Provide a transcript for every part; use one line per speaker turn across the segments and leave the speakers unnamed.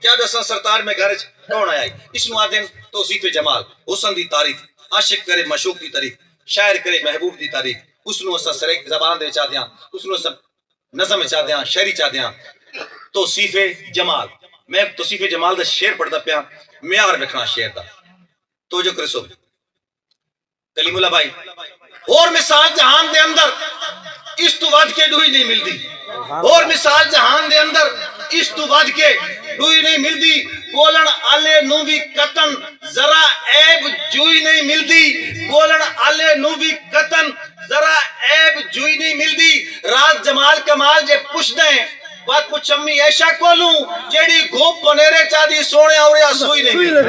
کیا دساں سرتار میں گھر کون آیا اس نو آدن توصیف جمال حسن دی تعریف عاشق کرے مشوق دی تعریف شاعر کرے محبوب دی تعریف اس نو اسا سریک زبان دے چا دیاں اس نو اسا نظم چا دیاں شعری چا دیاں توصیف جمال میں توصیف جمال دا شعر پڑھدا پیا معیار رکھنا شعر دا تو جو کرسو کلیم اللہ بھائی اور مثال جہان دے اندر اس تو ود کے ڈوئی نہیں ملدی اور مثال جہان دے اندر اس تو ود کے ڈوئی نہیں ملدی بولن آلے نو بھی قطن ذرا عیب جوئی نہیں ملدی بولن آلے نو بھی قطن ذرا عیب جوئی نہیں ملدی راز جمال کمال جے پوچھ دیں بات پوچھ امی ایشا کولوں جیڑی گھوپ پنیرے چاہدی سونے آوریا سوئی نہیں ملدی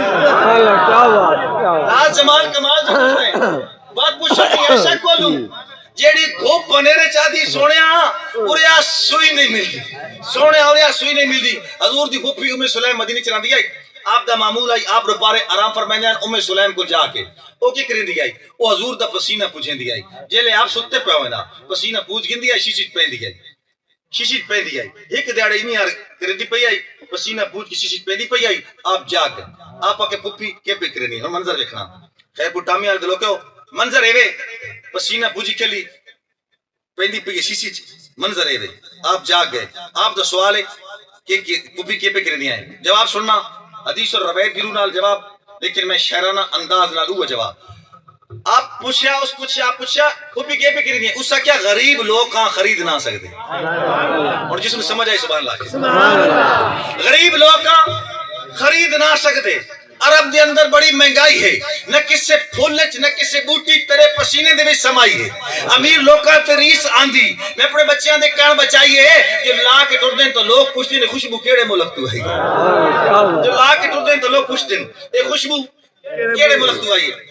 راز جمال کمال جے پوچھ دیں بات پوچھ امی ایشا کولوں جیڑی گھوپ پنیرے چاہدی سونے آوریا سوئی نہیں ملدی سونے آوریا سوئی نہیں ملدی حضور دی پھوپھی ام سلیم مدینی چران دی آئی آپ دا معمول آئی آپ روپارے آرام فرمائنے ام سلیم کو جا کے او کی کریں دی آئی او حضور دا پسینہ پوچھیں دی آئی جیلے آپ ستے پہ ہوئے نا پسینہ پوچھ گن دی آئی شیشت پہن دی آئی شیشت پہن دی آئی ایک دیڑے انہی آر کریں دی پہ آئی پسینہ پوچھ کی شیشت پہن دی پہ آئی آپ جا کے آپ آکے پھوپھی کے پہ کریں دی منظر دیکھنا خیر پوٹامی آر دلو کہو منظر ایوے پسینہ پوچھی کے لی پہن دی پہ شیشی منظر ایوے آپ جا گئے آپ دا سوال ہے کہ پھوپھی کے پہ کریں دی آئیں جواب سننا حدیث اور روایت گرو نال جواب لیکن میں شہرانہ انداز نال ہوا جواب آپ پوچھیا اس پوچھیا آپ پوچھیا پھوپھی کے پہ کریں دی آئیں اس کا کیا غریب لوگ کہاں خرید نہ سکتے اور جس میں سمجھ آئی سبحان اللہ غریب لوگ کہاں خرید نہ سکتے عرب دے اندر بڑی مہنگائی ہے نہ کسے پھولچ نہ کسے بوٹی تیرے پسینے دے بھی سمائی ہے امیر لوکاں تے ریس آندھی میں اپنے بچیاں دے کان بچائیے جو لا کے ٹر دیں تو لوگ پوچھ دیں خوشبو کیڑے ملک تو ہے جو لا کے ٹر دیں تو لوگ پوچھ دیں خوشبو کیڑے ملک تو آئی ہے